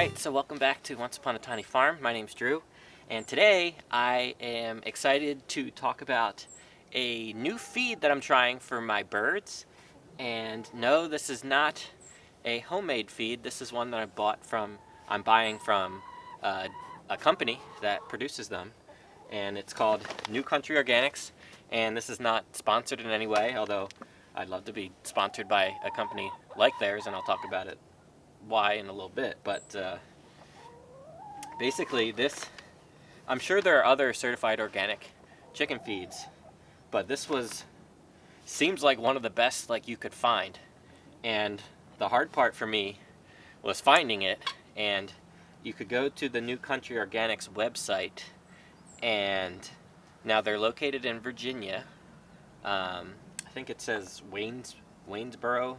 Alright, so welcome back to Once Upon a Tiny Farm. My name's Drew, and today I am excited to talk about a new feed that I'm trying for my birds. And no, this is not a homemade feed. This is one that I'm buying from a company that produces them, and it's called New Country Organics. And this is not sponsored in any way, although I'd love to be sponsored by a company like theirs, and I'll talk about it why in a little bit. But basically I'm sure there are other certified organic chicken feeds, but seems like one of the best like you could find. And the hard part for me was finding it. And you could go to the New Country Organics website, and now they're located in Virginia. I think it says Waynesboro,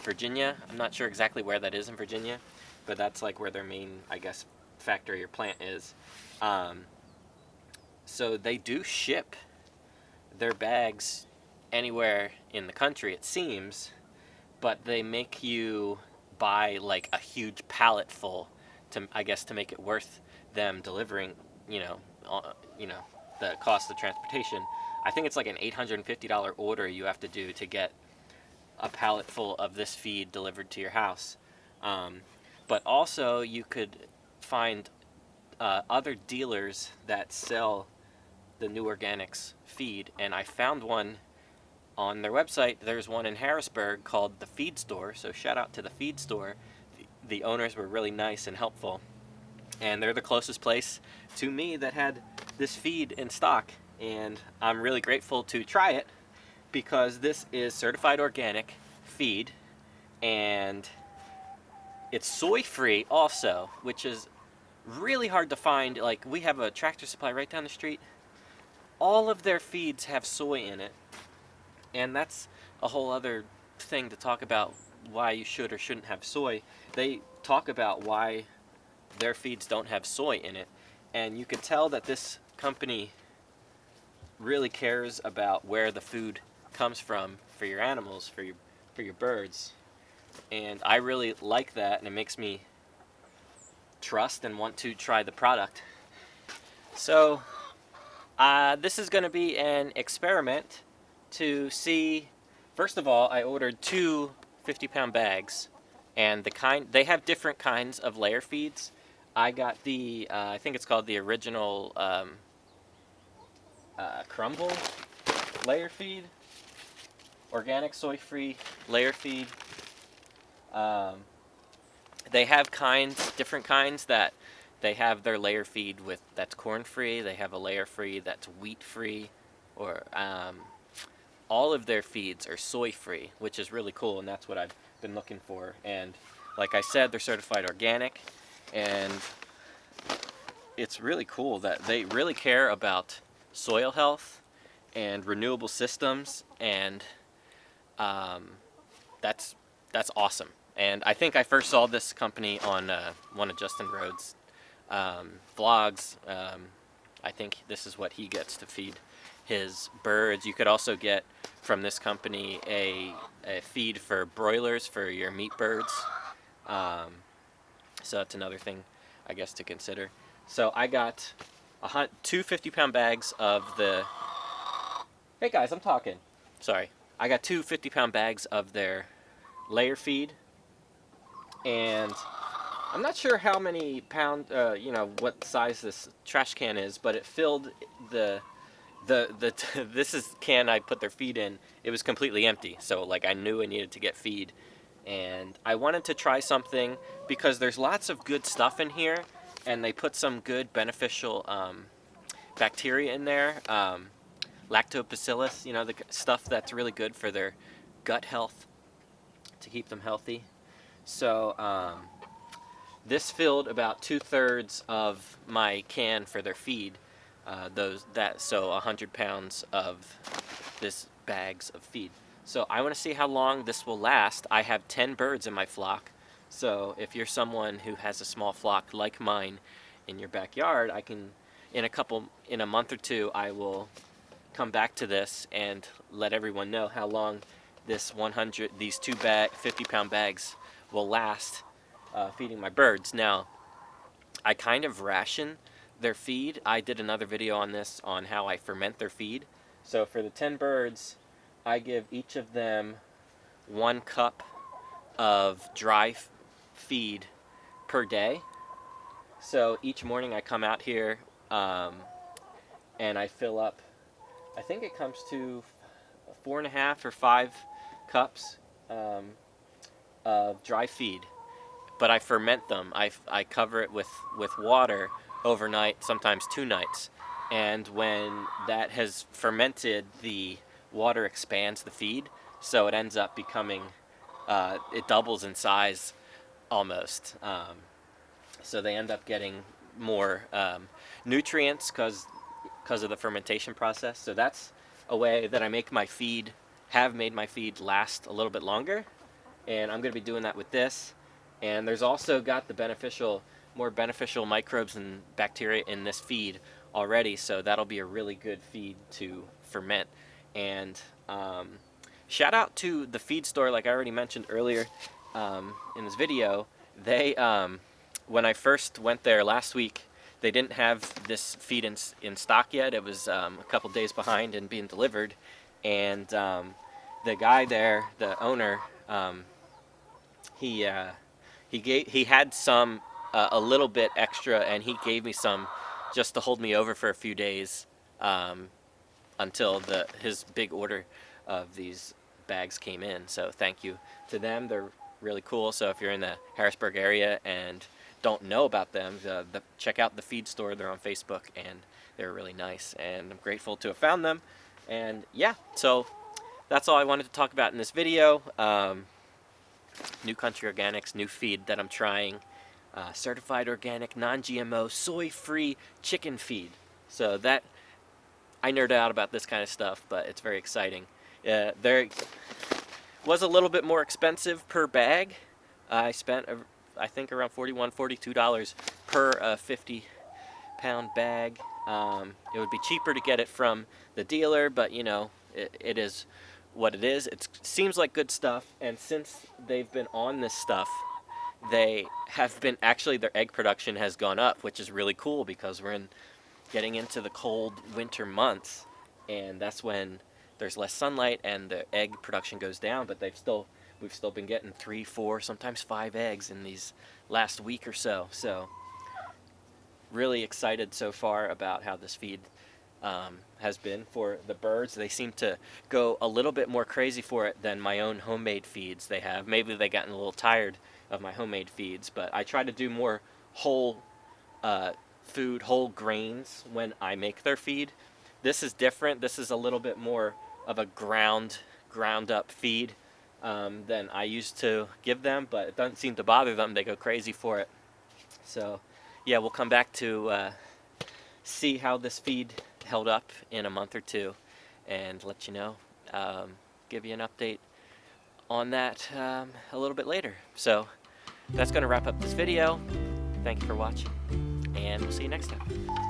Virginia. I'm not sure exactly where that is in Virginia, but that's like where their main, I guess, factory or plant is. So they do ship their bags anywhere in the country, it seems, but they make you buy like a huge pallet full to make it worth them delivering, the cost of transportation. I think it's like an $850 order you have to do to get a pallet full of this feed delivered to your house. But also you could find other dealers that sell the New Organics feed, and I found one on their website. There's one in Harrisburg called the Feed Store, so shout out to the Feed Store. The owners were really nice and helpful, and they're the closest place to me that had this feed in stock, and I'm really grateful to try it because this is certified organic feed, and it's soy-free also, which is really hard to find. Like, we have a Tractor Supply right down the street. All of their feeds have soy in it, and that's a whole other thing to talk about, why you should or shouldn't have soy. They talk about why their feeds don't have soy in it, and you could tell that this company really cares about where the food comes from for your animals, for your birds. And I really like that, and it makes me trust and want to try the product. So this is going to be an experiment to see. First of all, I ordered two 50-pound bags, and they have different kinds of layer feeds. I got the I think it's called the original crumble layer feed, organic soy-free layer feed. They have different kinds that they have their layer feed with that's corn-free. They have a layer free that's wheat-free, or all of their feeds are soy-free, which is really cool, and that's what I've been looking for. And like I said, they're certified organic, and it's really cool that they really care about soil health and renewable systems, and that's awesome. And I think I first saw this company on one of Justin Rhodes' vlogs. I think this is what he gets to feed his birds. You could also get from this company a feed for broilers for your meat birds. So that's another thing, I guess, to consider. So I got two 50-pound bags of the... Hey guys, I'm talking. Sorry. I got two 50-pound bags of their layer feed, and I'm not sure how many pound, what size this trash can is, but it filled this is can I put their feed in. It was completely empty, so like I knew I needed to get feed, and I wanted to try something because there's lots of good stuff in here, and they put some good beneficial bacteria in there, lactobacillus, the stuff that's really good for their gut health, to keep them healthy. So this filled about 2/3 of my can for their feed. So 100 pounds of this bags of feed. So I want to see how long this will last. I have 10 birds in my flock, so if you're someone who has a small flock like mine in your backyard, I can, in a month or two, I will come back to this and let everyone know how long these two 50-pound bags will last feeding my birds. Now, I kind of ration their feed. I did another video on this, on how I ferment their feed. So for the 10 birds, I give each of them 1 cup of dry feed per day. So each morning I come out here and I fill up, I think it comes to 4.5 or 5 cups of dry feed. But I ferment them. I cover it with water overnight, sometimes 2 nights. And when that has fermented, the water expands the feed, so it ends up becoming, it doubles in size almost. So they end up getting more nutrients because of the fermentation process. So that's a way that I make my feed, have made my feed last a little bit longer. And I'm going to be doing that with this. And there's also got the more beneficial microbes and bacteria in this feed already, so that'll be a really good feed to ferment. And shout out to the feed store, like I already mentioned earlier in this video. They, when I first went there last week, they didn't have this feed in stock yet. It was a couple days behind in being delivered. And the guy there, the owner, he had some a little bit extra, and he gave me some just to hold me over for a few days until his big order of these bags came in. So thank you to them. They're really cool. So if you're in the Harrisburg area and don't know about them, check out the feed store. They're on Facebook, and they're really nice, and I'm grateful to have found them. And yeah, so that's all I wanted to talk about in this video. New Country Organics, new feed that I'm trying. Certified organic, non-GMO, soy-free chicken feed. So that, I nerd out about this kind of stuff, but it's very exciting. There was a little bit more expensive per bag. I spent, I think, around $41, $42 per 50-pound bag. It would be cheaper to get it from the dealer, but you know, it is what it is. It seems like good stuff, and since they've been on this stuff, they have been, actually their egg production has gone up, which is really cool because we're getting into the cold winter months, and that's when there's less sunlight and the egg production goes down. But we've still been getting 3, 4, sometimes 5 eggs in these last week or so. So really excited so far about how this feed has been for the birds. They seem to go a little bit more crazy for it than my own homemade feeds they have. Maybe they've gotten a little tired of my homemade feeds, but I try to do more whole food, whole grains when I make their feed. This is different. This is a little bit more of a ground up feed than I used to give them, but it doesn't seem to bother them. They go crazy for it. So yeah, we'll come back to see how this feed held up in a month or two and let you know, give you an update on that a little bit later. So that's going to wrap up this video. Thank you for watching, and we'll see you next time.